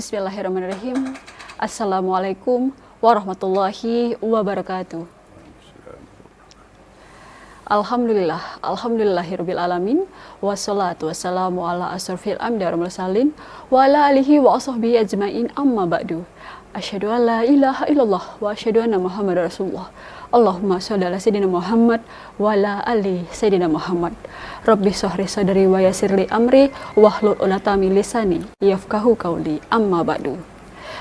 Bismillahirrahmanirrahim. Assalamualaikum warahmatullahi wabarakatuh. Alhamdulillahirabbil alamin, wassalatu wassalamu ala asrofil anbiya'i wal mursalin wa ala alihi wa ashabihi ajmain, amma ba'du. Asyhadu an la ilaha illallah wa asyhadu anna Muhammadar Rasulullah. Allahumma shalli ala sayyidina Muhammad wa ala ali sayyidina Muhammad. Rabbi shrah li sadri wa yassir li amri wahlul 'uqdatam min lisani yafqahu qawli, amma ba'du.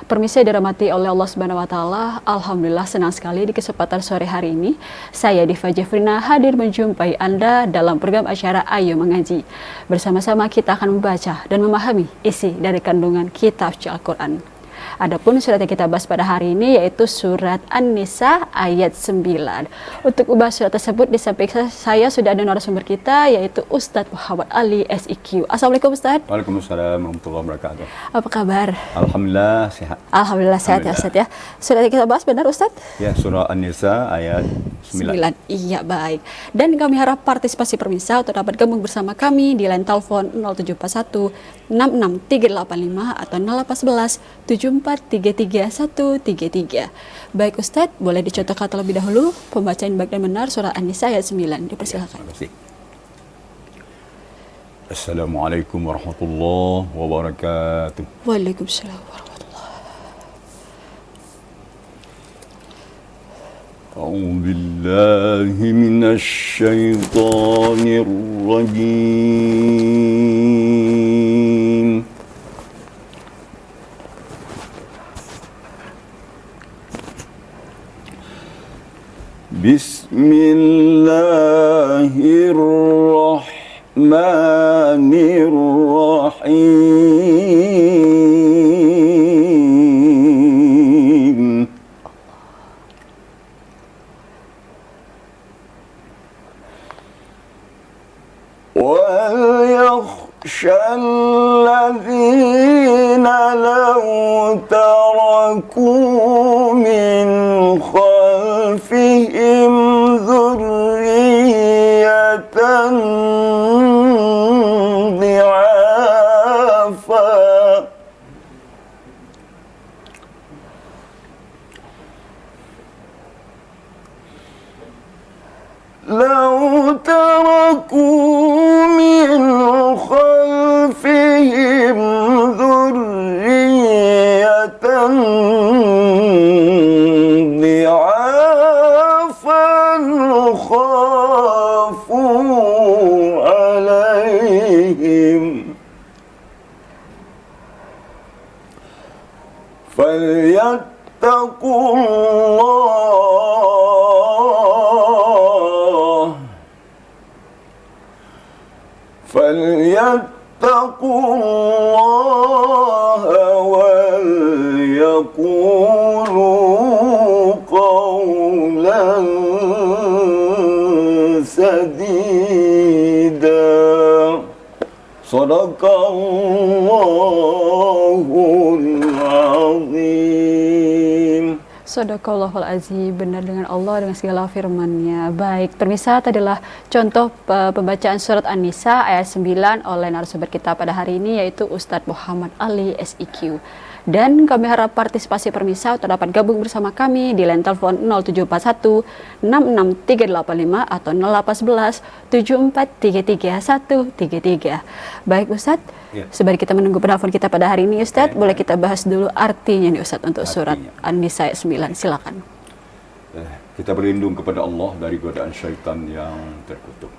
Permisi dirahmati oleh Allah Subhanahu wa taala. Alhamdulillah senang sekali di kesempatan sore hari ini saya Diva Jeffrina hadir menjumpai Anda dalam program acara Ayo Mengaji. Bersama-sama kita akan membaca dan memahami isi dari kandungan kitab suci Al-Qur'an. Adapun surat yang kita bahas pada hari ini yaitu surat An-Nisa ayat 9. Untuk membahas surat tersebut di samping saya sudah ada narasumber kita yaitu Ustadz Muhammad Ali SIQ. Assalamualaikum Ustadz. Waalaikumsalam warahmatullahi wabarakatuh. Apa kabar? Alhamdulillah sehat. Alhamdulillah sehat ya Ustadz ya. Surat yang kita bahas benar Ustadz? Ya, surah An-Nisa ayat 9. Iya, baik. Dan kami harap partisipasi pemirsa untuk dapat gabung bersama kami di line telepon 0741 66385 atau 0811 7433 133. Baik Ustadz, boleh dicontohkan terlebih dahulu pembacaan baik dan benar surah An-Nisa ayat 9. Dipersilakan. Terima kasih. Assalamualaikum warahmatullahi wabarakatuh. Waalaikumsalam warahmatullahi. A'udzu billahi minasy syaithanir rajim. Bismillahirrahmanirrahim. وَلْيَخْشَ الَّذِينَ لَوْ تَرَكُوا مِنْ خَلْفِهِمْ ذُرِّيَّةً ضِعَافًا لو تركوا من خلفهم ذرية ضعافا خافوا عليهم فليتقوا الله وليقولوا قولا سديدا. صدق Allahul Azim. Sadaqallahul azim, benar dengan Allah dengan segala firman-Nya. Baik, pemirsa, tadilah contoh pembacaan surat An-Nisa ayat 9 oleh narasumber kita pada hari ini yaitu Ustadz Muhammad Ali SIQ. Dan kami harap partisipasi pemirsa untuk dapat gabung bersama kami di line telepon 0741 66385 atau 0811 7433 133. Baik Ustadz, Ya. sebelum kita menunggu penelpon kita pada hari ini Ustadz, boleh kita bahas dulu artinya nih Ustadz untuk surat An-Nisa ayat 9. Silakan. Kita berlindung kepada Allah dari godaan syaitan yang terkutuk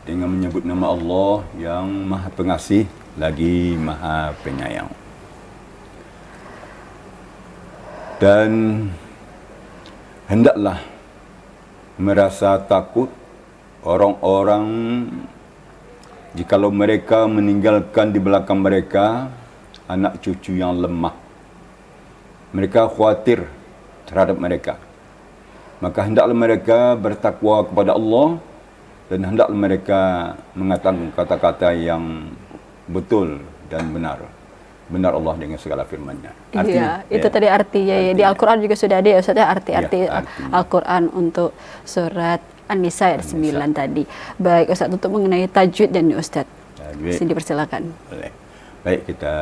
dengan menyebut nama Allah yang Maha Pengasih lagi Maha Penyayang. Dan hendaklah merasa takut orang-orang jikalau mereka meninggalkan di belakang mereka anak cucu yang lemah. Mereka khawatir terhadap mereka. Maka hendaklah mereka bertakwa kepada Allah dan hendaklah mereka mengatakan kata-kata yang betul dan benar. Benar Allah dengan segala firman-Nya. Iya, itu tadi artinya. Di Al-Quran juga sudah ada ya Ustaz ya, arti-arti Al-Quran untuk surat An-Nisa ayat 9 tadi. Baik Ustaz, untuk mengenai tajwid dan Ustaz. Sini dipersilakan. Baik, kita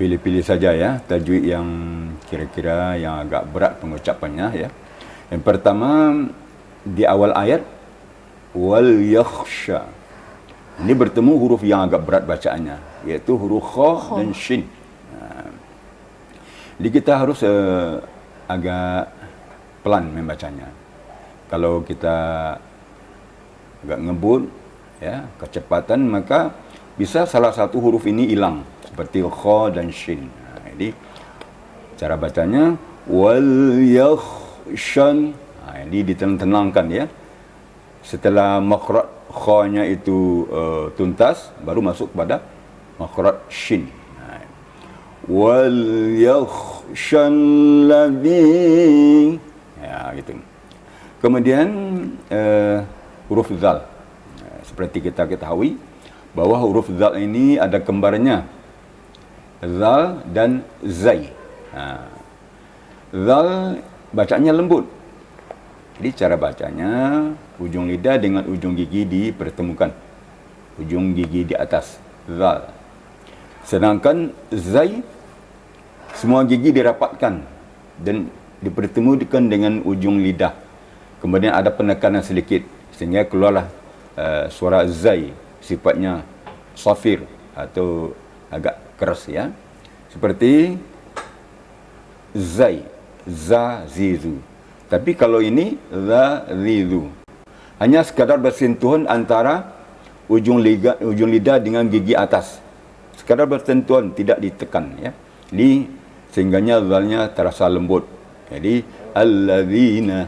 pilih-pilih saja ya tajwid yang kira-kira yang agak berat pengucapannya ya. Yang pertama di awal ayat wal yakhsha. Ini bertemu huruf yang agak berat bacaannya, iaitu huruf kha dan shin. Jadi kita harus agak pelan membacanya. Kalau kita agak ngebut ya, kecepatan, maka bisa salah satu huruf ini hilang seperti kha dan shin. Jadi cara bacanya wal yakhshan. Ini ditenangkan ya. Setelah makhraj kha-nya itu tuntas, baru masuk kepada makhraj shin. Wal yakhshan ladzi, ya gitu. Kemudian huruf zal. Seperti kita ketahui bahwa huruf zal ini ada kembarnya, zal dan zai. Zal bacanya lembut. Jadi cara bacanya ujung lidah dengan ujung gigi dipertemukan, ujung gigi di atas, zal. Sedangkan zai semua gigi dirapatkan dan dipertemukan dengan ujung lidah. Kemudian ada penekanan sedikit sehingga keluarlah suara zai, sifatnya safir atau agak keras ya. Seperti zai, za, zizu. Tapi kalau ini za, zizu, hanya sekadar bersentuhan antara ujung lidah dengan gigi atas. Sekadar bersentuhan, tidak ditekan ya. Jadi sehingganya zalnya terasa lembut. Jadi alladzina.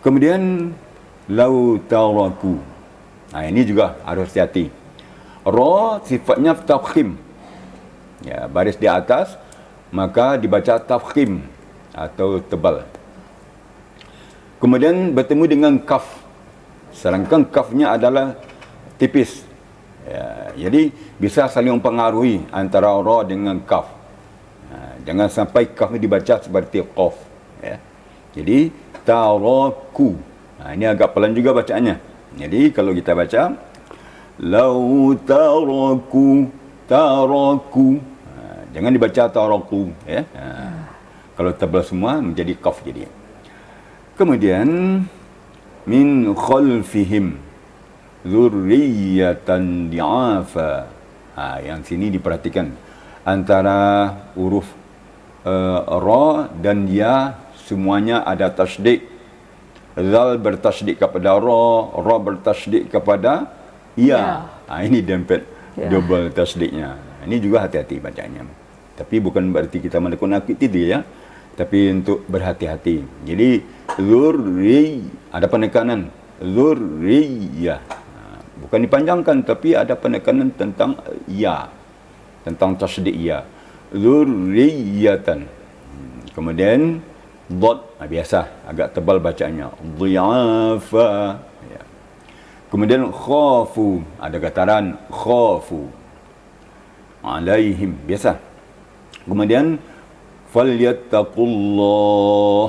Kemudian lau taraku. Ini juga harus hati-hati. Ra sifatnya tafkhim. Ya, baris di atas maka dibaca tafkhim atau tebal. Kemudian bertemu dengan kaf. Sedangkan kafnya adalah tipis. Ya, jadi bisa saling mempengaruhi antara ra dengan kaf. Jangan sampai kaf dibaca seperti qaf. Ya. Jadi taraku. Ini agak pelan juga bacaannya. Jadi kalau kita baca lau taraku. Jangan dibaca taraku ya. Kalau tebal semua menjadi qaf jadi. Kemudian min khalfihim dzurriyyatan di'afa. Yang sini diperhatikan antara huruf ra dan ya semuanya ada tasydid. Zal bertasydid kepada ra bertasydid kepada ya. Ini dempet double tasydidnya. Ini juga hati-hati bacanya. Tapi bukan berarti kita menakut-nakuti dia ya. Tapi untuk berhati-hati. Jadi zurri ada penekanan zurriyah. Bukan dipanjangkan tapi ada penekanan tentang ya. Tentang tasydid ya. Zurriyatan. Kemudian dot biasa agak tebal bacanya. Dhi'afa. Ya. Kemudian khafu ada getaran khafu. Alaihim biasa. Kemudian falyattaqullah.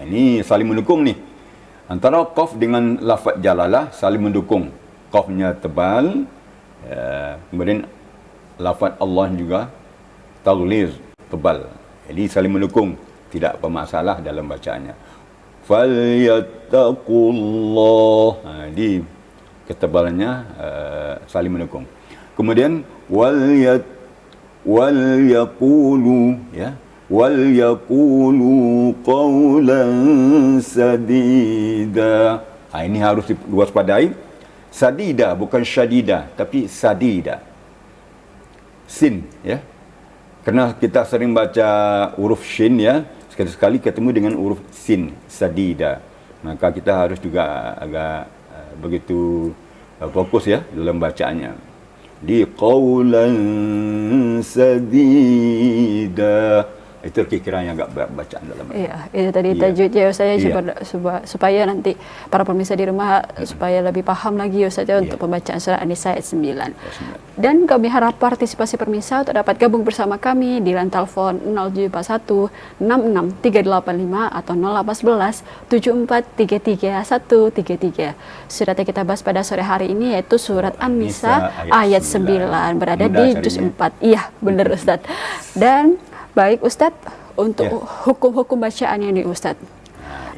Ini saling mendukung nih. Antara qaf dengan lafaz jalalah saling mendukung. Qafnya tebal, kemudian lafaz Allah juga taghliz, tebal. Jadi saling mendukung, tidak apa masalah dalam bacaannya. Falyattaqullah. Jadi ketebalannya saling mendukung. Kemudian wal yaqulu ya, wal yaqulu qawlan sadida. Ini harus diwaspadai. Sadida bukan syadida tapi sadida. Sin ya. Kerana kita sering baca huruf shin ya, sekali-sekali ketemu dengan huruf sin, sadida. Maka kita harus juga agak begitu fokus ya dalam bacaannya. Di qawlan sadida. Itu kira-kira yang agak berat bacaan dalam Iya, itu tadi Iya. tajwidnya Ustaz ya, Iya. supaya nanti para pemirsa di rumah supaya lebih paham lagi Ustaz ya, untuk pembacaan surah An-Nisa ayat 9. Dan kami harap partisipasi pemirsa untuk dapat gabung bersama kami di line telepon 0741 66385 atau 0811 7433 133. Surat yang kita bahas pada sore hari ini yaitu surat An-Nisa ayat 9 berada Mudah di carinya. juz 4. Iya, benar Ustaz. Dan baik Ustadz, untuk hukum-hukum bacaannya nih Ustadz.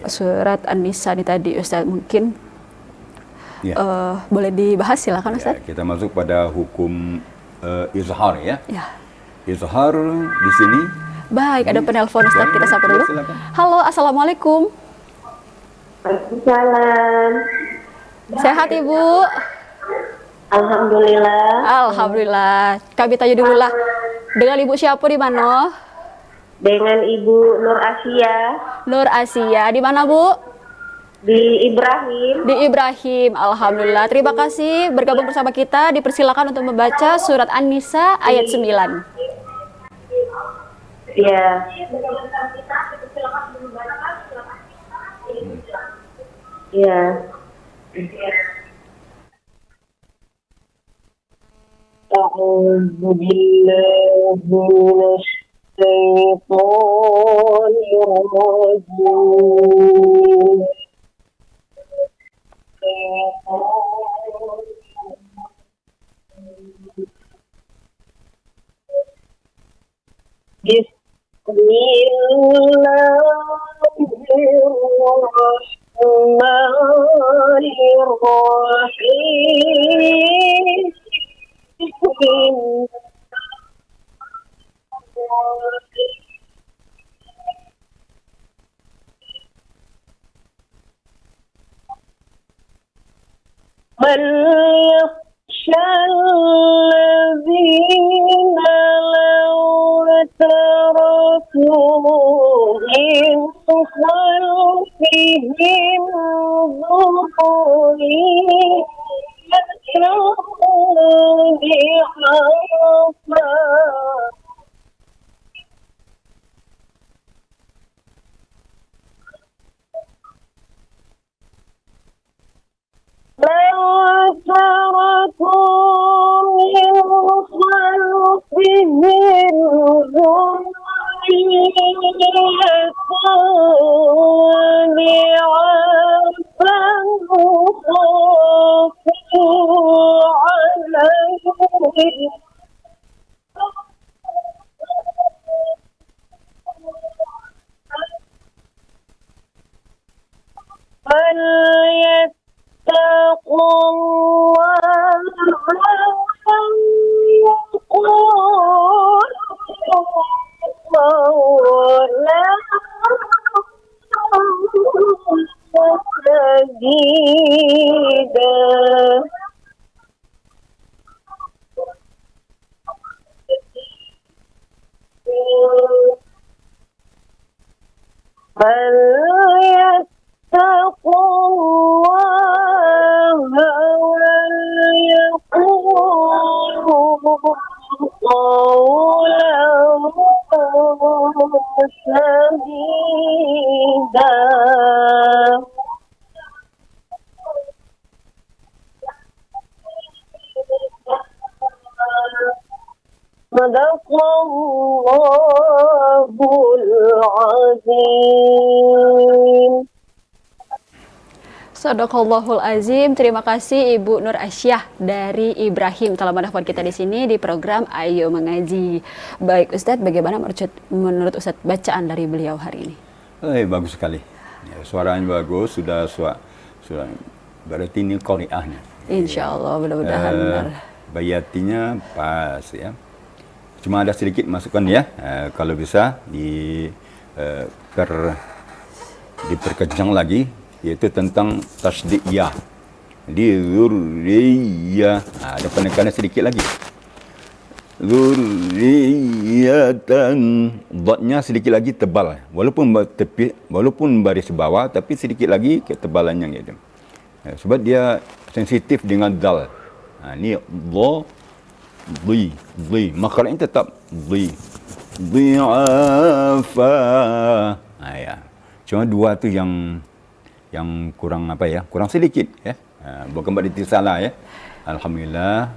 Surat An-Nisa ini tadi Ustadz, mungkin boleh dibahas, silakan Ustadz. Kita masuk pada hukum izhar ya. Ya. Izhar di sini. Baik, ada penelpon Ustadz, kita sapa dulu. Silakan. Halo, Assalamualaikum. Waalaikumsalam. Sehat Ibu? Alhamdulillah. Alhamdulillah. Kami tanya dulu lah. Dengan Ibu siapa di mana? Dengan Ibu Nur Asia Nur Asia. Di mana Bu? di Ibrahim. Di Ibrahim. Alhamdulillah. Terima kasih bergabung bersama kita. Dipersilakan untuk membaca surat An-Nisa ayat 9. Ya. Ya. أعوذ بالله من الشيطان الرجيم. بسم الله الرحمن الرحيم. من يخشى الذين لو تركوا من خلفهم ذرية ضعفا لو تركوا من خلفهم ذرية ضعفا خافوا عليهم فليتقوا الله ويقولوا قولا سديدا. فليتقوا الله وليقولوا قولا سديدا. صدق الله العظيم. Sadaqallahul azim. Terima kasih Ibu Nur Asyah dari Ibrahim telah menelpon kita di sini di program Ayo Mengaji. Baik Ustadz, bagaimana menurut Ustadz bacaan dari beliau hari ini? Bagus sekali. Ya, suaranya bagus, sudah berarti ini qari'ahnya. Insya Allah, mudah-mudahan benar. Bayatinya pas ya. Cuma ada sedikit masukan ya. Kalau bisa diperkencang lagi, yaitu tentang tasdid ya. Di zurriyah. Ada penekanan sedikit lagi. Zurriyatan. Dotnya sedikit lagi tebal. Walaupun baris bawah, tapi sedikit lagi ketebalannya gitu. Sebab dia sensitif dengan dal. Ini dha, dhi. Makhrajnya tetap dhi. dhi'afa. Ya. Cuma dua tu yang kurang apa ya? Kurang sedikit ya. Bukan berarti salah ya. Alhamdulillah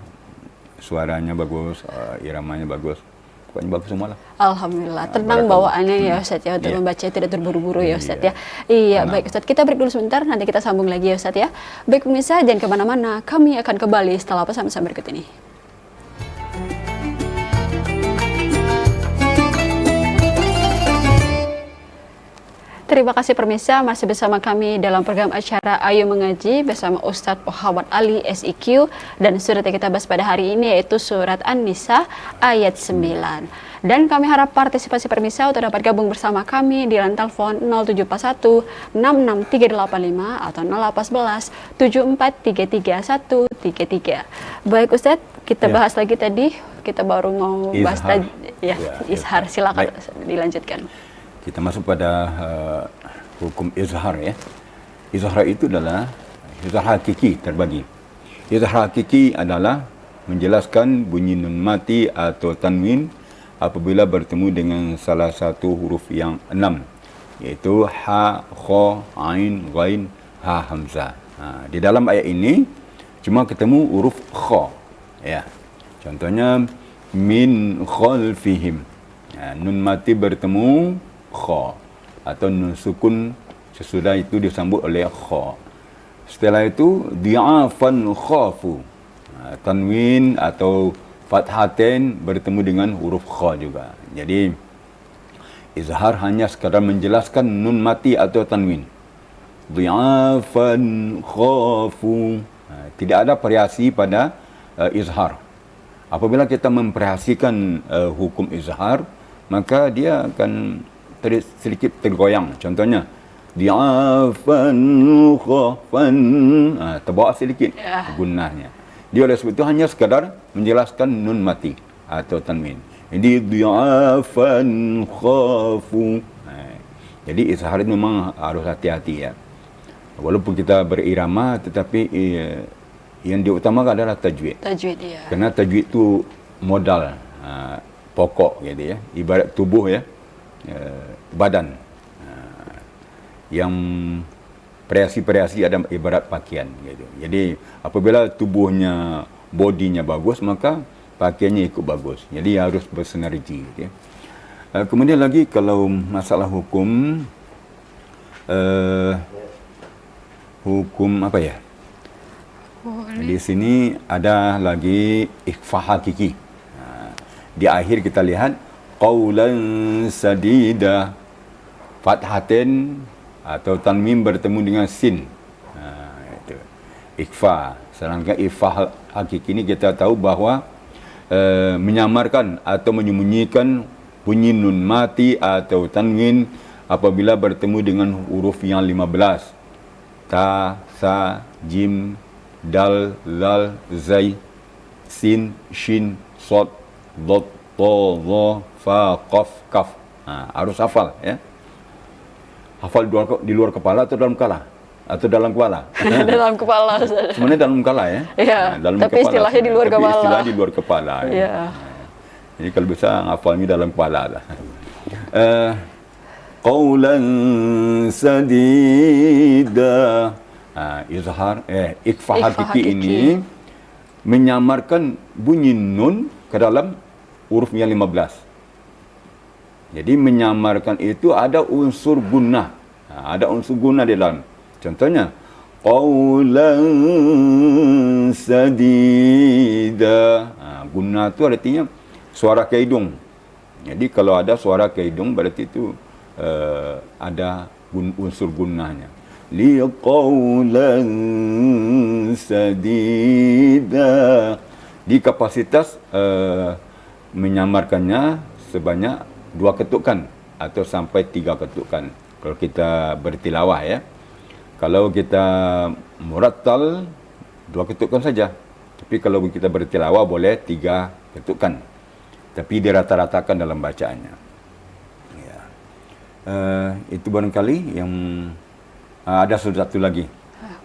suaranya bagus, iramanya bagus. Pokoknya bagus semua lah. Alhamdulillah, tenang bawaannya ya Ustaz ya untuk membaca tidak terburu-buru ya Ustaz ya. Iya, baik Ustaz. Kita break dulu sebentar, nanti kita sambung lagi ya Ustaz ya. Baik pemirsa, jangan kemana-mana. Kami akan kembali setelah pesan-pesan berikut ini. Terima kasih pemirsa, masih bersama kami dalam program acara Ayo Mengaji bersama Ustadz Muhammad Ali SIQ, dan surat yang kita bahas pada hari ini yaitu surat An-Nisa ayat 9. Dan kami harap partisipasi pemirsa untuk dapat gabung bersama kami di line telepon 0741 66385 atau 0811 7433 133. Baik Ustadz, kita bahas lagi tadi, kita baru mau bahas tadi izhar, silakan dilanjutkan. Kita masuk pada hukum izhar ya. Izhar itu adalah izhar hakiki terbagi. Izhar hakiki adalah menjelaskan bunyi nun mati atau tanwin apabila bertemu dengan salah satu huruf yang 6, yaitu ha, kha, ain, ghain, ha, hamzah. Di dalam ayat ini cuma ketemu huruf kha ya. Contohnya min khalfihim. Nun mati bertemu kha atau nun sukun sesudah itu disambut oleh kha. Setelah itu di'afan khafu. Tanwin atau fathatain bertemu dengan huruf kha juga. Jadi izhar hanya sekadar menjelaskan nun mati atau tanwin. Di'afan khafu. Tidak ada variasi pada izhar. Apabila kita memvariasikan hukum izhar, maka dia akan sedikit tergoyang. Contohnya di'afan khafan, terbawa sedikit gunnahnya. Dia oleh sebab itu hanya sekadar menjelaskan nun mati atau tanwin. Jadi di'afan khafu. Jadi izhar itu memang harus hati-hati ya. Walaupun kita berirama, tetapi yang diutamakan adalah tajwid. Tajwid ya. Kerana tajwid itu modal pokok gitu ya. Ibarat tubuh ya. Badan yang variasi-variasi ada ibarat pakaian gitu. Jadi apabila tubuhnya, bodinya bagus, maka pakaiannya ikut bagus. Jadi harus bersinergi gitu ya. Kemudian lagi kalau masalah hukum hukum apa ya? Di sini ada lagi ikhfa hakiki. Di akhir kita lihat qaulan sadida, fathatin atau tanwin bertemu dengan sin. Itu ikhfa. Sedangkan ikhfa hakiki ini kita tahu bahawa menyamarkan atau menyembunyikan bunyi nun mati atau tanwin apabila bertemu dengan huruf yang 15. Ta, sa, jim, dal, lal, zai, sin, shin, sod, dot, to, dha, fa, qaf, kaf. Harus hafal ya. Hafal di luar kepala atau dalam kepala? Atau dalam kepala? Dalam kepala. Sebenarnya dalam kepala ya. Ya, dalam tapi kepala, istilahnya di luar tapi kepala. istilah di luar kepala. Ya. Jadi kalau bisa hafalnya dalam kepala lah. Qaulan sadida. Izhar ikhfa hakiki ini menyamarkan bunyi nun ke dalam huruf yang 15. Jadi menyamarkan itu ada unsur gunnah. Ada unsur gunnah di dalam. Contohnya qaulan sadida. Gunnah itu artinya suara ke hidung. Jadi kalau ada suara ke hidung berarti itu ada unsur gunnahnya. Liqaulan sadida. Di kapasitas menyamarkannya sebanyak 2 ketukan atau sampai 3 ketukan kalau kita bertilawah ya. Kalau kita murattal 2 ketukan saja. Tapi kalau kita bertilawah boleh 3 ketukan. Tapi dirata-ratakan dalam bacaannya. Ya. Itu barangkali yang ada satu lagi.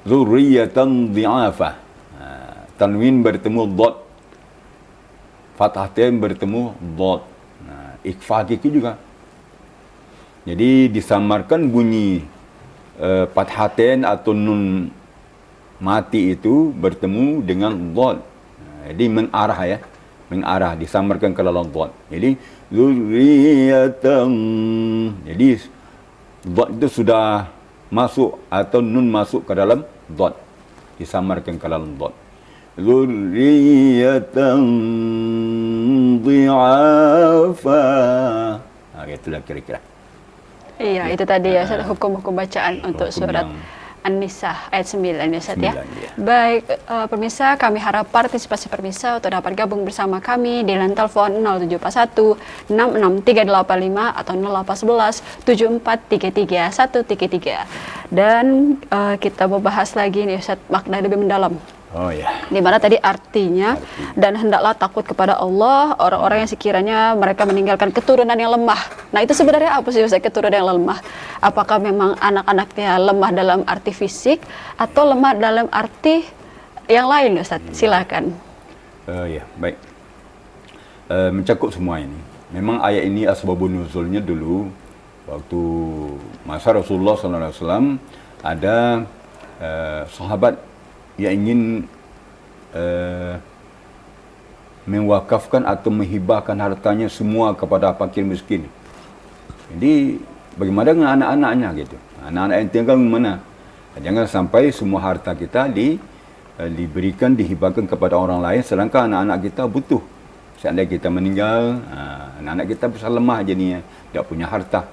Zurriyatan dhi'afah. Tanwin bertemu dot. Fathatain bertemu dot. ikhfa hakiki juga. Jadi disamarkan bunyi fathatain atau nun mati itu bertemu dengan dhad. Jadi mengarah ya. Mengarah, disamarkan ke dalam dhad. Jadi zurriyatan. Jadi dhad itu sudah masuk atau nun masuk ke dalam dhad. Disamarkan ke dalam dhad. Zurriyatan dhi'afa. Itulah kira-kira. Iya, itu tadi ya Ustaz, hukum-hukum bacaan untuk surat An-Nisa ayat 9 ya Ustaz ya. Ya. Baik, pemirsa, kami harap partisipasi pemirsa untuk dapat gabung bersama kami di line telepon 0741 66385 atau 0811 7433 133. Dan kita mau bahas lagi nih Ustaz, makna lebih mendalam. Oh ya. Di mana tadi artinya, dan hendaklah takut kepada Allah orang-orang yang sekiranya mereka meninggalkan keturunan yang lemah. Nah, itu sebenarnya apa sih Ustaz, keturunan yang lemah? Apakah memang anak-anaknya lemah dalam arti fisik atau lemah dalam arti yang lain Ustaz? Silakan. Ya, baik. Mencakup semua ini. Memang ayat ini asbabun nuzulnya dulu waktu masa Rasulullah SAW ada sahabat yang ingin mewakafkan atau menghibahkan hartanya semua kepada fakir miskin. Jadi bagaimana dengan anak-anaknya gitu? Anak-anak yang tinggal di mana? Jangan sampai semua harta kita diberikan, dihibahkan kepada orang lain sedangkan anak-anak kita butuh. Seandainya kita meninggal, anak-anak kita bisa lemah jadinya, tidak punya harta.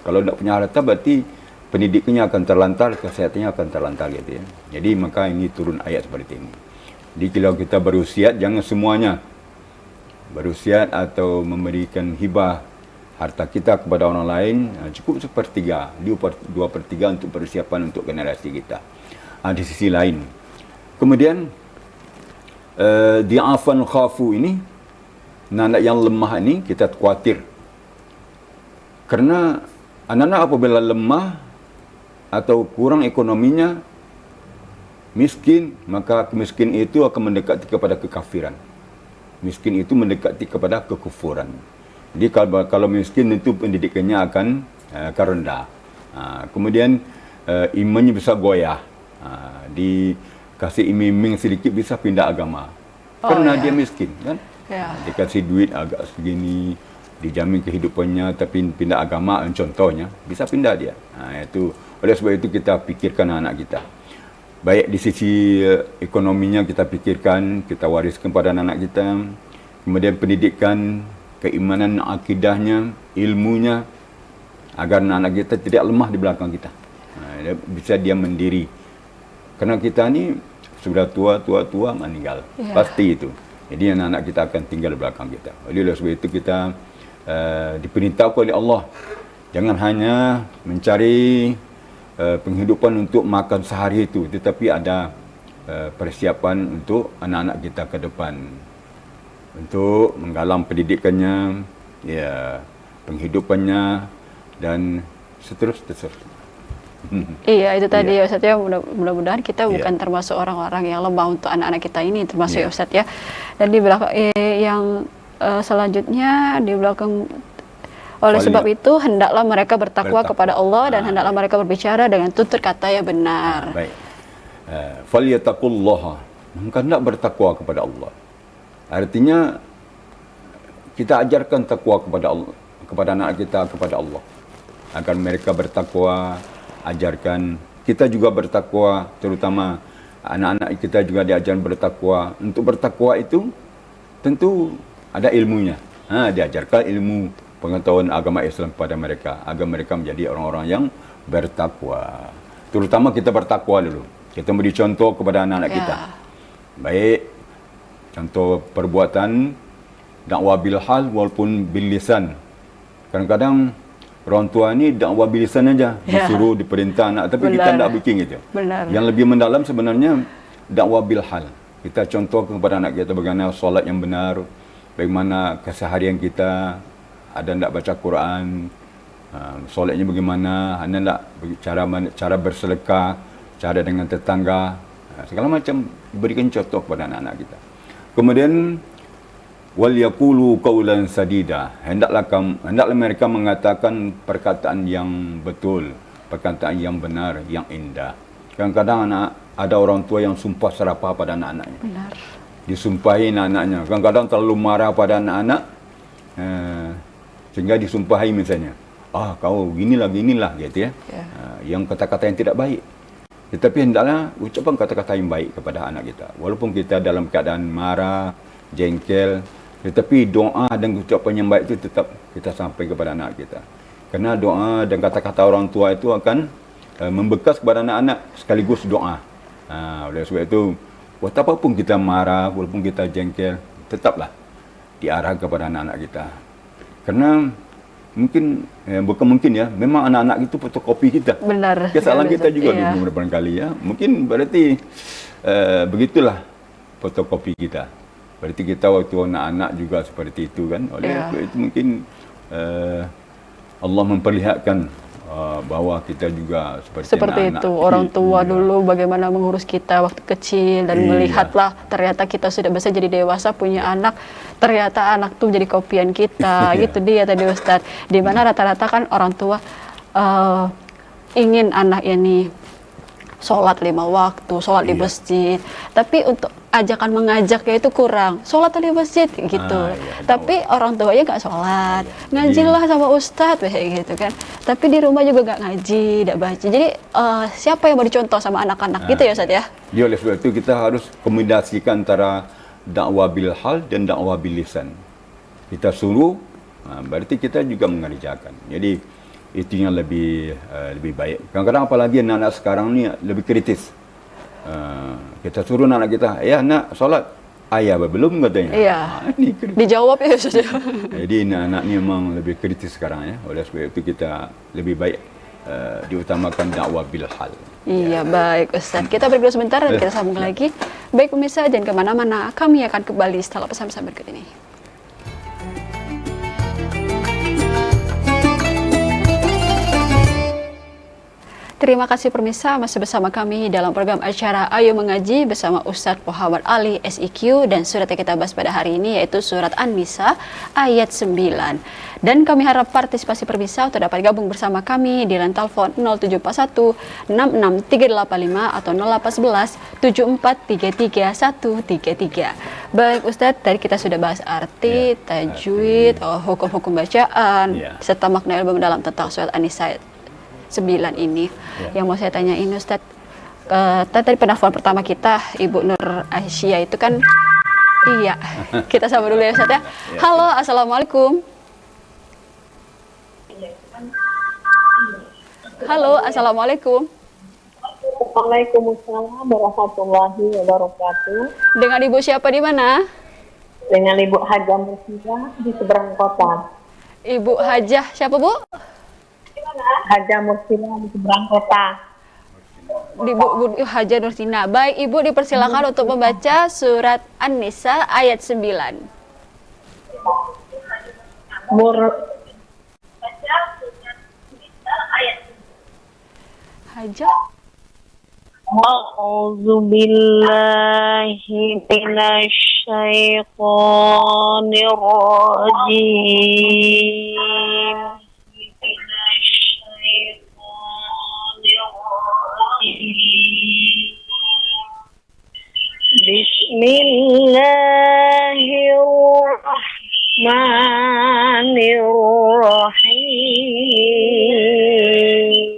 Kalau tidak punya harta berarti pendidikannya akan terlantar, kesehatannya akan terlantar gitu ya. Jadi maka ini turun ayat seperti ini. Jadi kalau kita berusiat, jangan semuanya berusiat atau memberikan hibah harta kita kepada orang lain, cukup sepertiga, 2/3 untuk persiapan untuk generasi kita. Di sisi lain, kemudian di'afan khafu ini, anak yang lemah ini kita khawatir. Karena anak-anak apabila lemah atau kurang ekonominya, miskin, maka miskin itu akan mendekati kepada kekafiran. Miskin itu mendekati kepada kekufuran. Jadi kalau miskin itu pendidikannya akan rendah. Kemudian imannya bisa goyah. Dikasih iming-iming sedikit bisa pindah agama. Karena dia miskin kan. Dikasih duit agak segini, dijamin kehidupannya tapi pindah agama contohnya, bisa pindah dia. Itu oleh sebab itu kita pikirkan anak kita. Baik di sisi ekonominya kita pikirkan, kita wariskan pada anak kita. Kemudian pendidikan, keimanan, akidahnya, ilmunya, agar anak kita tidak lemah di belakang kita. Bisa dia mendiri. Karena kita ni sudah tua meninggal. Pasti itu. Jadi anak-anak kita akan tinggal di belakang kita. Oleh sebab itu kita diperintahkan oleh Allah, jangan hanya mencari penghidupan untuk makan sehari itu, tetapi ada persiapan untuk anak-anak kita ke depan, untuk menggalang pendidikannya, ya, penghidupannya dan seterusnya. Iya, itu tadi ya Ustaz ya, mudah-mudahan kita bukan termasuk orang-orang yang lemah untuk anak-anak kita ini, termasuk ya Ustaz ya. Dan di belakang yang selanjutnya di belakang, oleh sebab itu hendaklah mereka bertakwa kepada Allah dan hendaklah mereka berbicara dengan tutur kata yang benar. Baik. Falyattaqullaha, hendak bertakwa kepada Allah. Artinya kita ajarkan takwa kepada Allah, kepada anak kita, kepada Allah, agar mereka bertakwa. Ajarkan kita juga bertakwa, terutama anak-anak kita juga diajarkan bertakwa. Untuk bertakwa itu tentu ada ilmunya. Diajarkan ilmu pengetahuan agama Islam kepada mereka agar mereka menjadi orang-orang yang bertakwa. Terutama kita bertakwa dulu. Kita beri contoh kepada anak-anak kita. Baik contoh perbuatan, dakwah bil hal walaupun bil lisan. Kadang-kadang orang tua ni dakwah bil lisan aja, disuruh diperintah anak, tapi kita tidak bikin gitu. Yang lebih mendalam sebenarnya dakwah bil hal. Kita contoh kepada anak kita bagaimana solat yang benar, bagaimana keseharian kita, ada tidak baca Quran, solatnya bagaimana, ada tidak cara bersedekah, cara dengan tetangga, segala macam berikan contoh kepada anak-anak kita. Kemudian wal yaqulu qawlan sadida. Hendaklah mereka mengatakan perkataan yang betul, perkataan yang benar, yang indah. Kadang-kadang ada orang tua yang sumpah serapah pada anak-anaknya. Benar. Disumpahi anak-anaknya. Kadang-kadang terlalu marah pada anak-anak, sehingga disumpahi misalnya, kau ginilah gitu ya. Yang kata-kata yang tidak baik. Tetapi hendaklah ucapkan kata-kata yang baik kepada anak kita. Walaupun kita dalam keadaan marah, jengkel, tetapi doa dan ucapan yang baik itu tetap kita sampai kepada anak kita. Kerana doa dan kata-kata orang tua itu akan membekas kepada anak-anak sekaligus doa. Oleh sebab itu, walaupun kita marah, walaupun kita jengkel, tetaplah diarah kepada anak-anak kita. Kerana bukan mungkin ya, memang anak-anak itu fotokopi kita. Benar. Kesalahan kita juga iya. beberapa kali ya. Mungkin berarti begitulah fotokopi kita. Berarti kita waktu anak-anak juga seperti itu kan. Oleh itu mungkin Allah memperlihatkan bahwa kita juga seperti anak-anak itu. Orang tua dulu bagaimana mengurus kita waktu kecil dan melihatlah ternyata kita sudah besar jadi dewasa punya anak, ternyata anak tuh jadi kopian kita. Gitu dia tadi Ustadz. Di mana rata-rata kan orang tua ingin anak ini sholat 5 waktu, sholat di masjid. Tapi untuk ajakan mengajaknya itu kurang. Sholat di masjid gitu. Tapi orang tuanya nggak sholat. Ngajilah sama ustadz kayak gitu kan. Tapi di rumah juga nggak ngaji, nggak baca. Jadi siapa yang mau dicontoh sama anak-anak gitu ya Ustadz ya? Ya, oleh sebab itu kita harus kombinasikan antara dakwah bil hal dan dakwah bil lisan. Kita suruh, berarti kita juga mengerjakan. Jadi itu yang lebih baik. Kadang-kadang apalagi anak-anak sekarang ni lebih kritis. Kita suruh anak kita, nak solat. Ayah belum katanya. Iya. Dijawab ya Ustaz. Jadi anak-anak ni memang lebih kritis sekarang ya. Oleh sebab itu kita lebih baik diutamakan dakwah bil hal. Iya, baik Ustaz. Kita break dulu sebentar dan kita sambung lagi. Baik pemirsa, jangan kemana-mana. Kami akan kembali setelah pesan-pesan berikut ini. Terima kasih pemirsa, masih bersama kami dalam program acara Ayo Mengaji bersama Ustadz Muhammad Ali SIQ, dan surat yang kita bahas pada hari ini yaitu surat An-Nisa ayat 9. Dan kami harap partisipasi pemirsa untuk dapat gabung bersama kami di line telepon 0741 66385 atau 0811 7433 133. Baik Ustadz, tadi kita sudah bahas arti, tajwid, hukum-hukum bacaan, serta makna ilmu mendalam tentang surat An-Nisa 9 ini. Yang mau saya tanyain Ustadz, tadi penelpon pertama kita Ibu Nur Aisyah itu kan kita sama dulu ya Ustadz ya. Halo, assalamualaikum. Halo, assalamualaikum. Waalaikumsalam warahmatullahi wabarakatuh. Dengan Ibu siapa di mana? Dengan Ibu Hajah Mursida di seberang kota. Ibu Hajah siapa Bu? Hajah Mursida di seberang kota. Di Bu Hajah Nursina. Baik Ibu, dipersilakan untuk membaca surat An-Nisa ayat 9. Hajah. A'udzu billahi minasy syaithanir rajim. Bismillahirrahmanirrahim.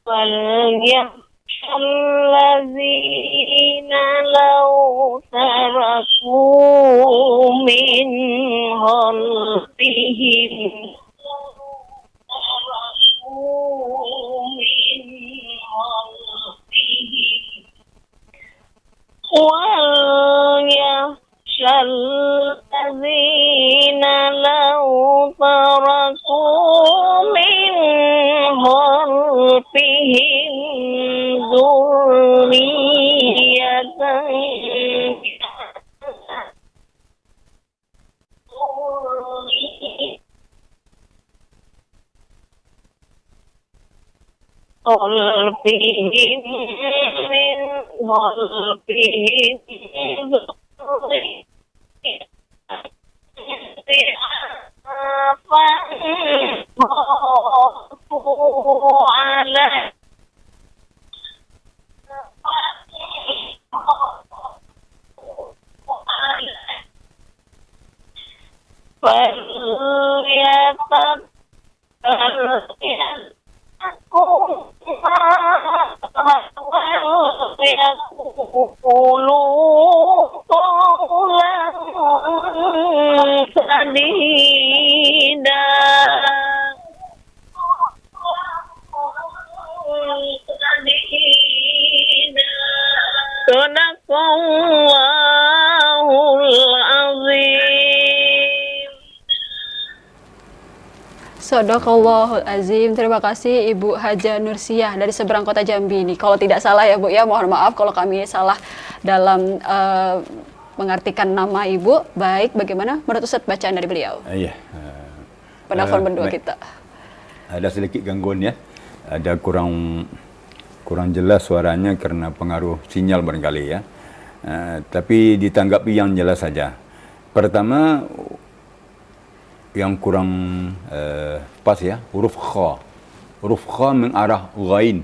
وَلْيَخْشَى الَّذِينَ لَوْ تَرَكُوا مِنْ خَلْفِهِمْ وَلْيَخْشَى الَّذِينَ لَوْ تَرَكُوا مِنْ خَلْفِهِمْ ذُرِّيَّةً خلفهم من خلفهم فانخافوا عليه يقولوا قولا سديدا صدق الله العظيم. Sadaqallahul Azim. Terima kasih Ibu Haja Nursiah dari seberang kota Jambi ini. Kalau tidak salah ya Bu ya, mohon maaf kalau kami salah dalam mengartikan nama Ibu. Baik, bagaimana menurut Ustaz bacaan dari beliau? Iya. Penelpon berdua baik. kita. Ada sedikit gangguan ya. Ada kurang jelas suaranya karena pengaruh sinyal barangkali ya. Tapi ditanggapi yang jelas saja. Pertama, yang kurang pas ya, huruf kha. Huruf kha mengarah ghain.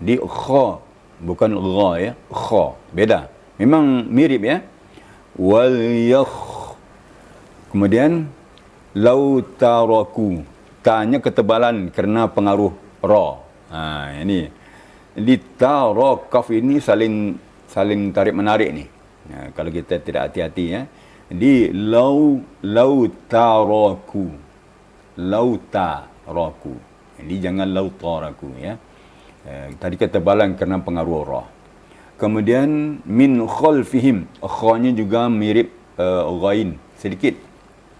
Di kha, bukan gha ya, kha. Beda. Memang mirip ya. Wal yakh. Kemudian lau taraku. Ta-nya ketebalan kerana pengaruh ra. Ini. Di ta, ra, kaf ini saling tarik menarik ni. Kalau kita tidak hati-hati ya. Di lau taraku. Lau taraku. Jadi jangan lau taraku ya. Tadi ketebalan kerana pengaruh ra. Kemudian min khalfihim. Kha-nya juga mirip ghain sedikit.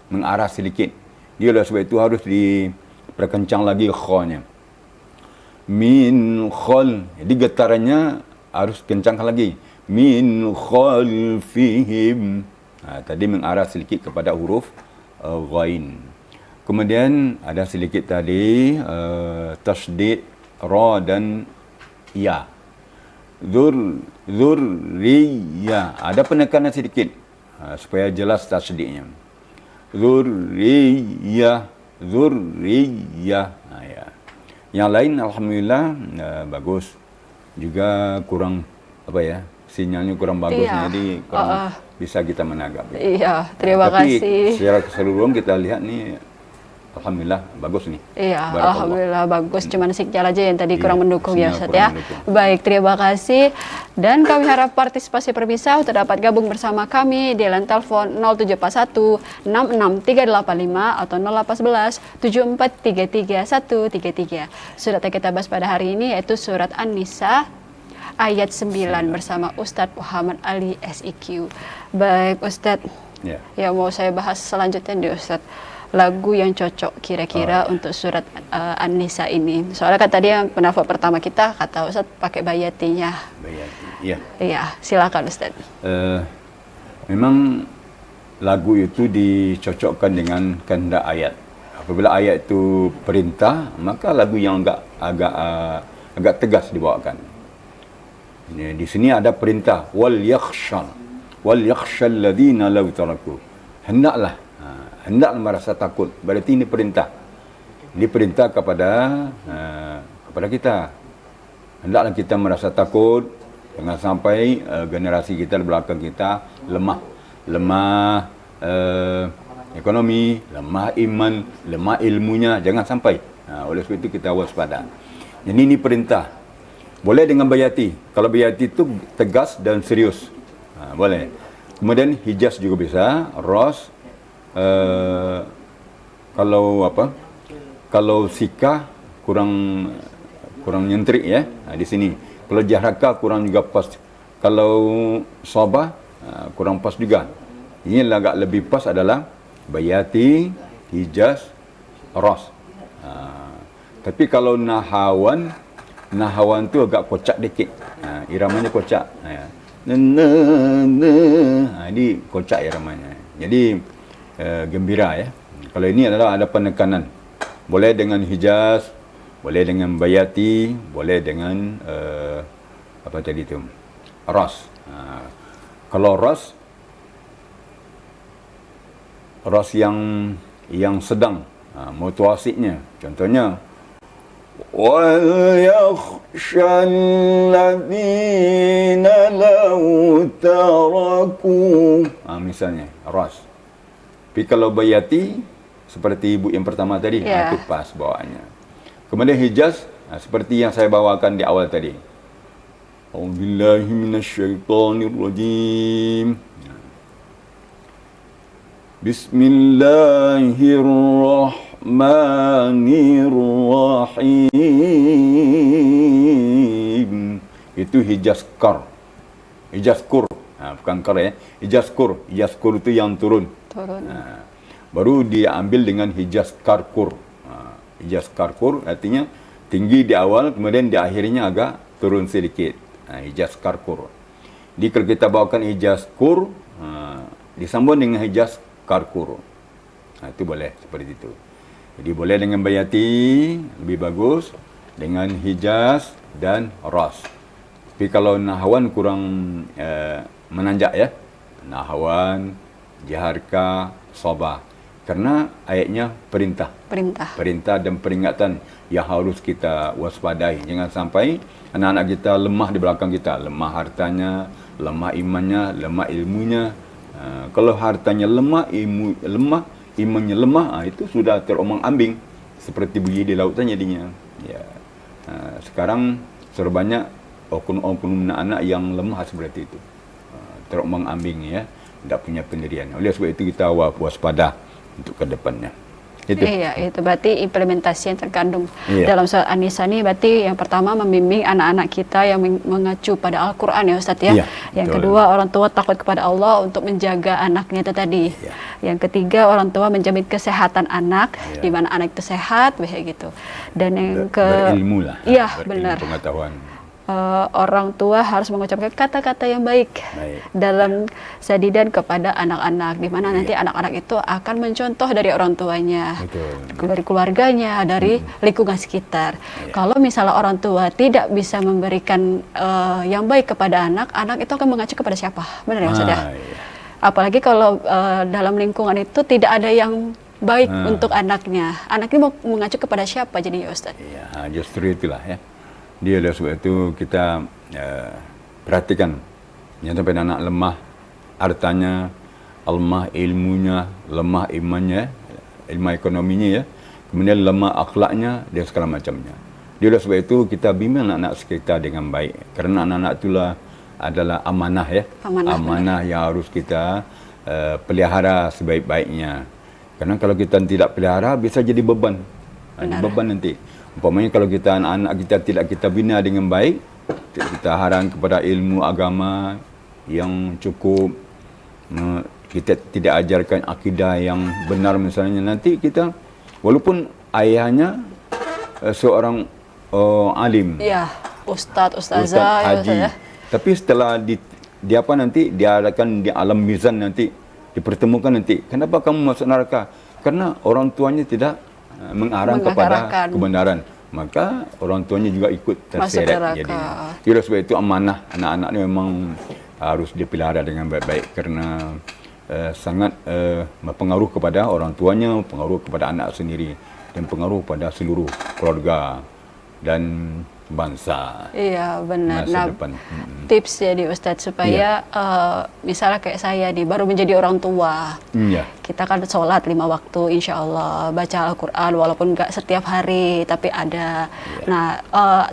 Mengarah sedikit. Dia oleh sebab itu harus diperkencang lagi kha-nya. Min khal. Jadi getarannya harus kencangkan lagi. Min khalfihim. Tadi mengarah sedikit kepada huruf ghain. Kemudian ada sedikit tadi tasdid ra dan ya. Zurriya. Ada penekanan sedikit supaya jelas tasdidnya. Zurriya. Ya. Yang lain alhamdulillah bagus. Juga kurang sinyalnya kurang bagus, Iya. jadi kurang bisa kita menangkap. Iya, terima Tapi kasih. secara keseluruhan kita lihat nih alhamdulillah bagus nih. Iya, Barakallah. alhamdulillah bagus. Cuman sinyal aja yang tadi Iya, kurang mendukung ya sinyal Ustaz kurang ya. mendukung. Baik, terima kasih. Dan kami harap partisipasi pemirsa untuk dapat gabung bersama kami di line telepon 0741 66385 atau 0811 7433 133. Surat yang kita bahas pada hari ini yaitu surat An-Nisa ayat 9 bersama Ustadz Muhammad Ali SIQ. Baik Ustadz, Ya. yang mau saya bahas selanjutnya nih Ustadz, lagu yang cocok kira-kira untuk surat An-Nisa ini. Soalnya kan tadi yang penafsir pertama kita kata Ustadz pakai bayatinya. Bayati. Ya. Iya, silakan Ustadz. Memang lagu itu dicocokkan dengan kehendak ayat. Apabila ayat itu perintah, maka lagu yang agak tegas dibawakan. Di sini ada perintah wal yakhshal alladhina law taraku. Hendaklah merasa takut. Berarti ini perintah. Ini perintah kepada kita. Hendaklah kita merasa takut. Jangan sampai generasi kita di belakang kita lemah ekonomi, lemah iman, lemah ilmunya. Jangan sampai. Oleh sebab itu kita waspada. Jadi ini perintah. Boleh dengan bayati. Kalau bayati itu tegas dan serius. Boleh. Kemudian hijaz juga bisa. Ros. Kalau sikah kurang nyentrik ya. Di sini. Kalau jahraka kurang juga pas. Kalau sabah kurang pas juga. Ini agak lebih pas adalah bayati, hijaz, ros. Tapi kalau nahawan tu agak kocak dikit. Iramanya kocak. Ini kocak iramanya. Jadi gembira ya. Kalau ini adalah ada penekanan. Boleh dengan hijaz, boleh dengan bayati, boleh dengan apa tadi tu, ras. Kalau ras yang sedang, mutawasitnya, contohnya وَلْيَخْشَ الَّذِينَ لَوْ تَرَكُوا, misalnya ras. Tapi kalau bayati seperti ibu yang pertama tadi, itu pas bawaannya. Kemudian hijaz, seperti yang saya bawakan di awal tadi. A'udzubillahi minasyaitonirrajim. Bismillahirrahmanirrahim. Itu hijaz kar. Hijaz kur. Bukan kar ya. Hijaz kur. Hijaz kur itu yang turun. Baru diambil dengan hijaz karkur. Hijaz karkur artinya tinggi di awal, kemudian di akhirnya agak turun sedikit. Hijaz karkur. Jadi kalau kita bawakan hijaz kur, disambung dengan hijaz karkur. Itu boleh seperti itu. Jadi boleh dengan bayati, lebih bagus, dengan hijaz dan ras. Tapi kalau nahwan kurang menanjak ya. Nahwan, jaharka, sabah. Karena ayatnya perintah dan peringatan yang harus kita waspadai. Jangan sampai anak-anak kita lemah di belakang kita, lemah hartanya, lemah imannya, lemah ilmunya. Kalau hartanya lemah, imannya lemah, itu sudah terombang-ambing seperti buih di lautan jadinya. Ya. Sekarang banyak oknum-oknum anak yang lemah seperti itu, terombang-ambing ya, tidak punya pendirian. Oleh sebab itu kita waspada untuk ke depannya. Itu. Iya, itu berarti implementasi yang terkandung dalam surat An-Nisa ini. Berarti yang pertama membimbing anak-anak kita yang mengacu pada Al-Quran ya Ustaz ya. Yang kedua, orang tua takut kepada Allah untuk menjaga anaknya itu tadi. Yang ketiga, orang tua menjamin kesehatan anak, di mana anak itu sehat, begitu. Dan yang berilmu lah. Iya, benar. Pengetahuan. Orang tua harus mengucapkan kata-kata yang baik dalam sadidan kepada anak-anak, di mana nanti anak-anak itu akan mencontoh dari orang tuanya, dari keluarganya, dari lingkungan sekitar. Kalau misalnya orang tua tidak bisa memberikan yang baik kepada anak, anak itu akan mengacu kepada siapa? Benar ya Ustaz ya? Apalagi kalau dalam lingkungan itu tidak ada yang baik untuk anaknya. Anak ini mau mengacu kepada siapa jadinya Ustaz? Iya, justru itulah ya. Dia oleh sebab itu kita perhatikan, yang sampai anak lemah hartanya, lemah ilmunya, lemah imannya, ilmu ekonominya ya, kemudian lemah akhlaknya dan segala macamnya. Dia oleh sebab itu kita bimbing anak-anak sekitar dengan baik, karena anak-anak itulah adalah amanah ya, amanah yang harus kita pelihara sebaik-baiknya. Karena kalau kita tidak pelihara bisa jadi beban, beban nanti. Umpamanya kalau kita anak-anak kita tidak kita bina dengan baik, kita harang kepada ilmu agama yang cukup, kita tidak ajarkan akidah yang benar misalnya, nanti kita walaupun ayahnya seorang alim, ustazah, haji, tapi setelah di apa nanti dia akan di alam mizan nanti dipertemukan nanti, kenapa kamu masuk neraka? Karena orang tuanya tidak mengarang kepada kebenaran, maka orang tuanya juga ikut terseret. Jadi sebab itu amanah anak-anak ini memang harus dipelihara dengan baik-baik, karena sangat berpengaruh kepada orang tuanya, pengaruh kepada anak sendiri, dan pengaruh pada seluruh keluarga dan bangsa. Iya benar. Nah, tips jadi Ustadz supaya misalnya kayak saya nih baru menjadi orang tua, kita kan sholat 5 waktu insya Allah, baca Al-Quran walaupun nggak setiap hari tapi ada. Nah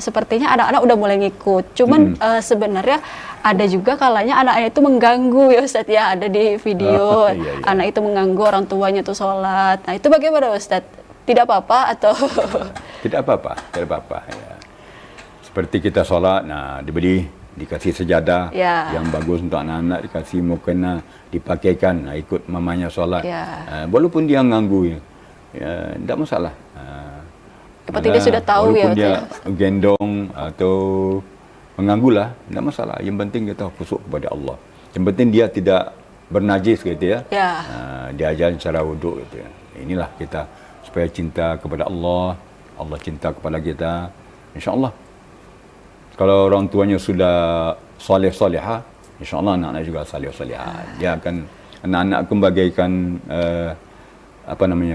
sepertinya anak-anak udah mulai ngikut, cuman sebenarnya ada juga kalanya anak-anak itu mengganggu ya Ustadz ya, ada di video anak itu mengganggu orang tuanya tuh sholat. Nah itu bagaimana Ustadz? Tidak apa-apa atau? Tidak apa-apa, tidak apa-apa ya. Seperti kita sholat, dikasih sejadah yang bagus untuk anak-anak, dikasih mukena, dipakaikan, ikut mamanya sholat. Walaupun dia ganggu, tidak masalah. Seperti dia sudah tahu walaupun dia gendong atau mengganggulah, tidak masalah. Yang penting kita khusyuk kepada Allah. Yang penting dia tidak bernajis gitu ya. Dia ajar cara wuduk gitu ya. Inilah kita supaya cinta kepada Allah, Allah cinta kepada kita, insya-Allah. Kalau orang tuanya sudah soleh-solehah, insya-Allah anak-anak juga soleh-solehah. Dia akan, anak-anak akan bagaikan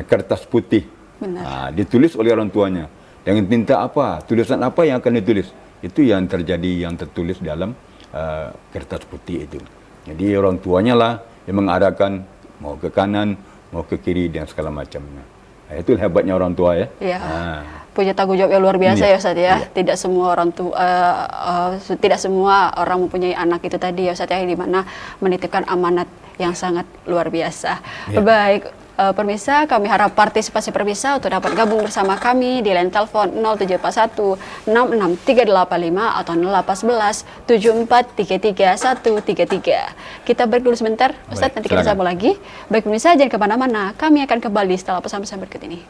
kertas putih. Benar. Ditulis oleh orang tuanya. Dengan tinta apa, tulisan apa yang akan ditulis, itu yang terjadi, yang tertulis dalam kertas putih itu. Jadi orang tuanya lah yang mengarahkan mau ke kanan, mau ke kiri dan segala macamnya. Itu hebatnya orang tua ya. Iya. Punya tanggung jawab yang luar biasa ya Ustaz ya. Tidak semua orang tidak semua orang mempunyai anak itu tadi ya Ustaz ya, di mana menitipkan amanat yang sangat luar biasa. Baik, pemirsa, kami harap partisipasi pemirsa untuk dapat gabung bersama kami di line telepon 0741 66385 atau 0811 7433 133. Kita break dulu sebentar, Ustaz, nanti kita sambung lagi. Baik pemirsa, jangan kemana-mana, kami akan kembali setelah pesan-pesan berikut ini.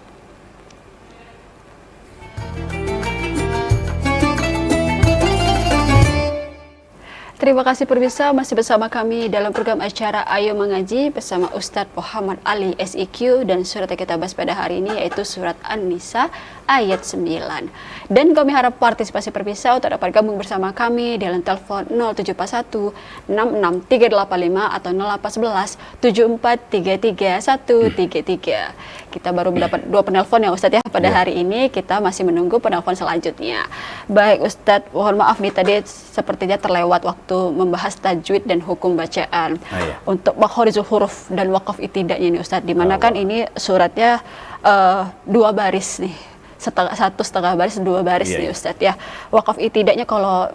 Terima kasih pemirsa, masih bersama kami dalam program acara Ayo Mengaji bersama Ustadz Muhammad Ali SIQ, dan surat yang kita bahas pada hari ini yaitu surat An-Nisa ayat 9. Dan kami harap partisipasi pemirsa untuk dapat gabung bersama kami di dalam telepon 0741 66385 atau 0811 7433 133. Kita baru mendapat 2 penelpon ya Ustadz ya pada hari ini. Kita masih menunggu penelpon selanjutnya. Baik Ustadz, mohon maaf nih tadi sepertinya terlewat waktu membahas tajwid dan hukum bacaan. Untuk makhorijul huruf dan wakaf itidaknya nih Ustadz, dimana kan ini suratnya 2 baris nih, satu setengah baris, 2 baris nih Ustadz ya. Wakaf itidaknya kalau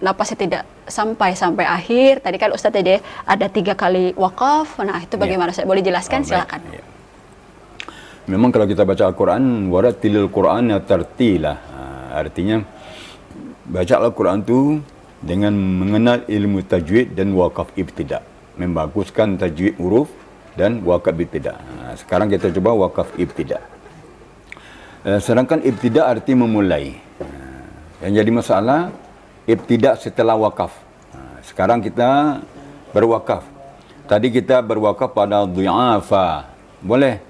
napasnya tidak sampai akhir, tadi kan Ustadz tadi ada 3 kali wakaf. Nah itu bagaimana Ustadz, boleh jelaskan? Silakan. Memang kalau kita baca Al-Quran, waratilil Qur'ana tartila, artinya baca Al-Quran itu dengan mengenal ilmu tajwid dan wakaf ibtida, membaguskan tajwid huruf dan wakaf ibtida. Sekarang kita coba wakaf ibtida. Sedangkan ibtida arti memulai. Yang jadi masalah ibtida setelah wakaf. Sekarang kita berwakaf. Tadi kita berwakaf pada du'afa. Boleh.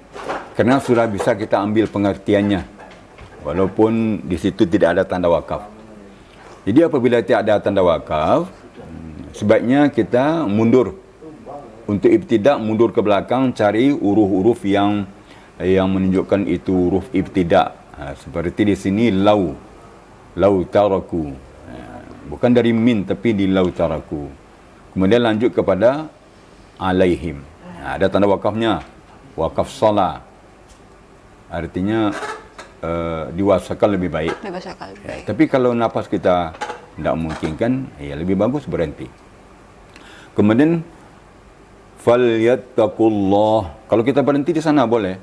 Kerana sudah bisa kita ambil pengertiannya. Walaupun di situ tidak ada tanda wakaf. Jadi apabila tidak ada tanda wakaf, sebaiknya kita mundur. Untuk ibtidak, mundur ke belakang, cari huruf-huruf yang menunjukkan itu huruf ibtidak. Seperti di sini lau taraku. Bukan dari min tapi di lau taraku. Kemudian lanjut kepada alaihim. Ada tanda wakafnya. Wakaf salah. Artinya diwasakan lebih baik. Tapi kalau nafas kita tidak memungkinkan, ya lebih bagus berhenti. Kemudian falyattaqullah. Kalau kita berhenti di sana boleh.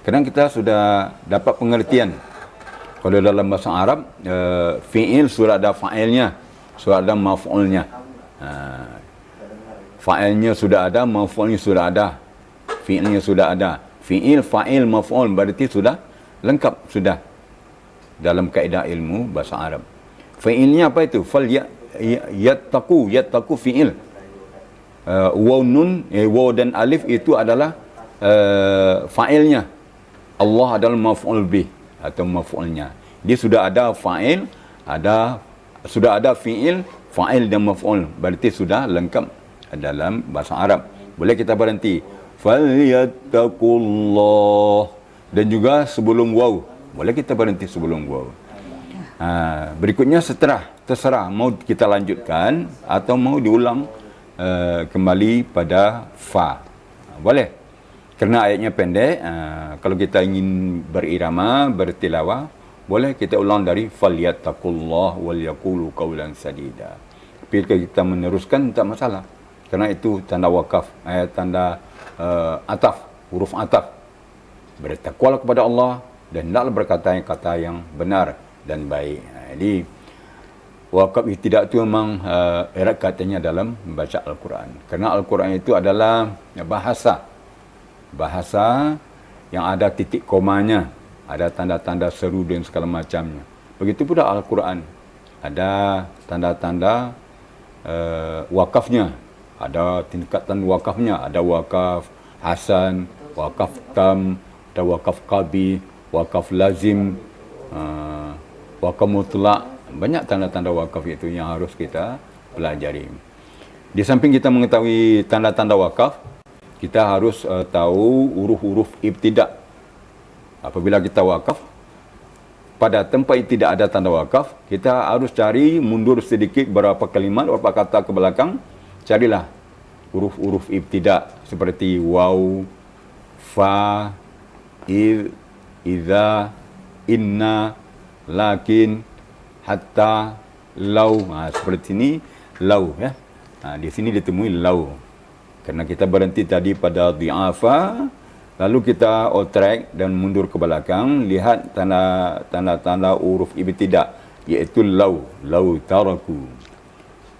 Kadang kita sudah dapat pengertian. Kalau dalam bahasa Arab, fi'il sudah ada fa'ilnya, sudah ada maf'ulnya. Fa'ilnya sudah ada, maf'ulnya sudah ada. Fi'ilnya sudah ada. Fi'il, fa'il, maf'ul berarti sudah lengkap sudah dalam kaedah ilmu bahasa Arab. Fi'ilnya apa itu? Fal yattaqu fi'il. Waw nun, waw dan alif itu adalah fa'ilnya. Allah adalah maf'ul bih atau maf'ulnya. Dia sudah ada fa'il, sudah ada fi'il, fa'il dan maf'ul. Berarti sudah lengkap dalam bahasa Arab. Boleh kita berhenti. Falyattaqullah. Dan juga sebelum waw. Boleh kita berhenti sebelum waw. Berikutnya terserah mau kita lanjutkan atau mau diulang kembali pada fa. Boleh. Kerana ayatnya pendek, kalau kita ingin berirama, bertilawah, boleh kita ulang dari falyattaqullah wal yaqulu qawlan sadida. Tapi kalau kita meneruskan tak masalah. Kerana itu tanda wakaf, tanda ataf, huruf ataf. Bertakwalah kepada Allah dan hendaklah berkata kata yang benar dan baik. Jadi wakaf tidak itu memang erat katanya dalam membaca Al-Quran. Kerana Al-Quran itu adalah bahasa yang ada titik komanya, ada tanda-tanda seru dan segala macamnya. Begitu pula Al-Quran. Ada tanda-tanda wakafnya, ada tingkatan wakafnya, ada wakaf hasan, wakaf tam, ada wakaf qabi, wakaf lazim, wakaf mutlak. Banyak tanda-tanda wakaf itu yang harus kita pelajari. Di samping kita mengetahui tanda-tanda wakaf, kita harus tahu huruf-huruf ibtidak. Apabila kita wakaf, pada tempat yang tidak ada tanda wakaf, kita harus cari mundur sedikit berapa kalimat, berapa kata ke belakang. Carilah huruf-huruf ibtidak seperti waw, fa, idza, inna, lakin, hatta, lau. Seperti ini lau ya. Di sini ditemui lau. Karena kita berhenti tadi pada dhi'afa, lalu kita track dan mundur ke belakang, lihat tanda-tanda huruf ibtidak, iaitu lau, taraku.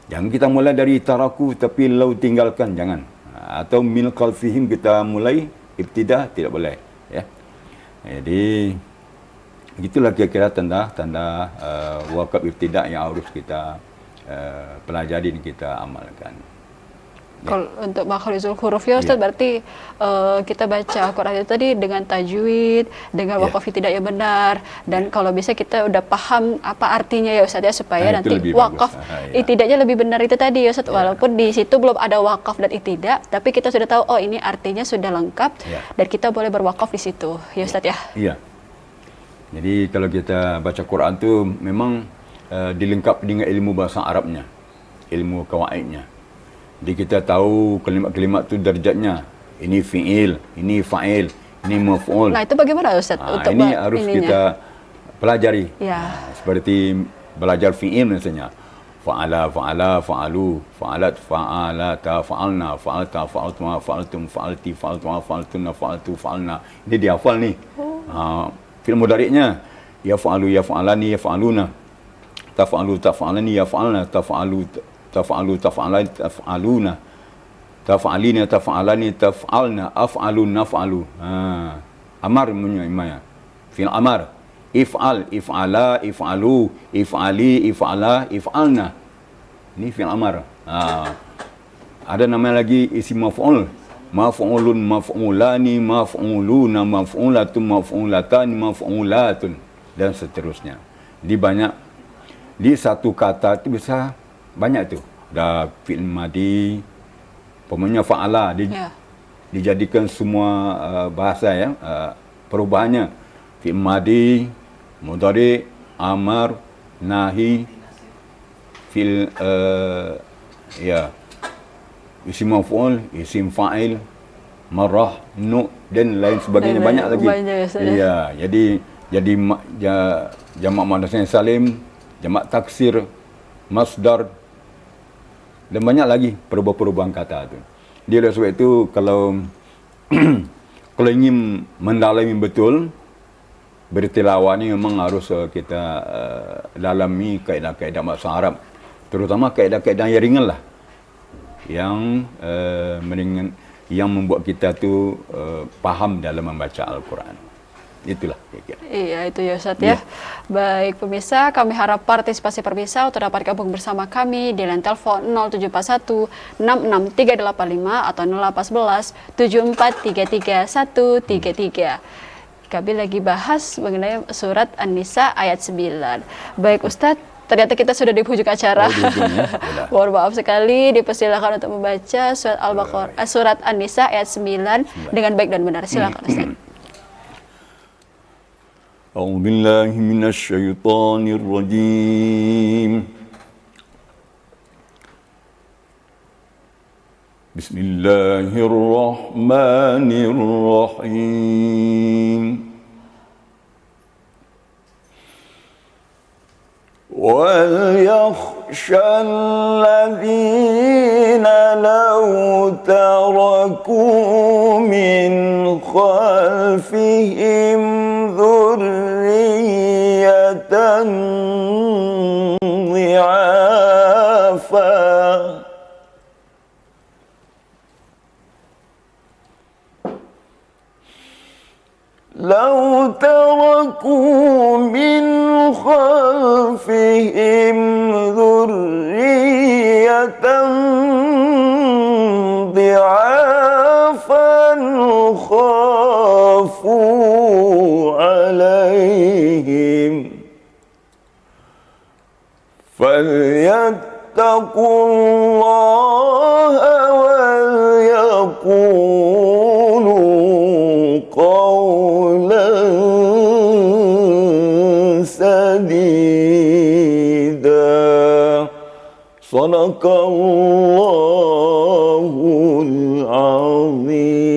Jangan kita mulai dari taraku tapi lau tinggalkan, jangan. Atau min khalfihim kita mulai ibtidak, tidak boleh ya. Jadi begitulah kira-kira tanda-tanda wakaf ibtidak yang harus kita pelajari dan kita amalkan. Kalau untuk makharijul huruf ya Ustaz, berarti kita baca Al-Quran itu tadi dengan tajwid, dengan wakaf tidak yang benar, dan kalau bisa kita udah paham apa artinya ya Ustaz ya, supaya nanti wakaf itidaknya lebih benar itu tadi ya Ustaz. Walaupun di situ belum ada wakaf dan itidak, tapi kita sudah tahu oh ini artinya sudah lengkap dan kita boleh berwakaf di situ ya Ustaz ya. Iya. Jadi kalau kita baca Quran tu memang dilengkapi dengan ilmu bahasa Arabnya, ilmu kawaidnya. Jadi kita tahu kalimat-kalimat tu darjatnya. Ini fi'il, ini fa'il, ini maf'ul. Nah, itu bagaimana Ustaz? Untuk ini harus kita pelajari. Ya. Seperti belajar fi'il misalnya. Fa'ala, fa'ala, fa'alu, fa'alat, fa'alata, fa'alna, fa'alta, fa'altuma, fa'altum, fa'alti, fa'altuma, fa'altunna, fa'altu, fa'alna. Ini dihafal ni. Fi'il mudhari'nya. Ya fa'alu, ya fa'alani, ya fa'aluna. Tafa'alu, tafa'alani, ya fa'alna, tafa'alu, taf'aluna, taf'alina, taf'alani, taf'alna, af'alun, naf'alu. Amar punya fi'il amar. If'al, if'ala, if'alu, if'ali, if'ala, if'alna. Ini fi'il amar. Ada nama lagi isim maf'ul. Maf'ulun, maf'ulani, maf'uluna, maf'ulatun, maf'ulatani, maf'ulatun, dan seterusnya. Jadi banyak. Di satu kata itu bisa banyak tu. Dah fi'il madi, pemanya fa'ala dijadikan semua bahasa ya, perubahannya fi'il madi, mudhari, amar, nahi, fi'il isim maf'ul, isim fa'il, marah, nu dan lain sebagainya, banyak lagi. Ya, jadi jamak muannas salim, jamak taksir, masdar, dan banyak lagi perubahan-perubahan kata tu. Dia oleh sebab itu kalau kalau ingin mendalami betul bertilawah ni memang harus kita dalami kaedah-kaedah bahasa Arab, terutama kaedah-kaedah yang ringan lah, yang meringan, yang membuat kita tu faham dalam membaca Al-Quran. Itulah kira-kira. Iya, itu ya Ustaz ya. Baik pemirsa, kami harap partisipasi pemirsa untuk dapat gabung bersama kami di line telepon 0741 66385 atau 0811 7433 133. Kami lagi bahas mengenai surat An-Nisa ayat 9. Baik Ustaz, ternyata kita sudah di ujung acara. Mohon maaf sekali, dipersilakan untuk membaca surat Al-Baqarah, surat An-Nisa ayat 9 dengan baik dan benar. Silakan Ustaz. أعوذ بالله من الشيطان الرجيم بسم الله الرحمن الرحيم وليخشى الذين لو تركوا من خلفهم ذرية ضعافا لو تركوا من خلفهم ذرية ضعافا خافوا على فليتقوا الله وليقولوا قولا سديدا صدق الله العظيم.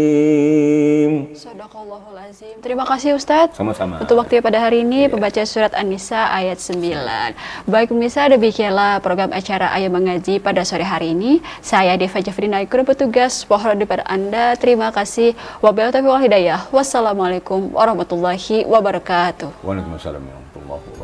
Sadaqallahul azim. Terima kasih Ustadz. Sama-sama. Untuk waktunya pada hari ini pembaca surat An-Nisa ayat 9. Baik pemirsa, demikianlah program acara Ayo Mengaji pada sore hari ini. Saya Deva Jafrina ikut bertugas. Mohon doa Anda. Terima kasih. Wabillahi taufiq wal hidayah. Wassalamualaikum warahmatullahi wabarakatuh. Waalaikumsalam warahmatullahi wabarakatuh.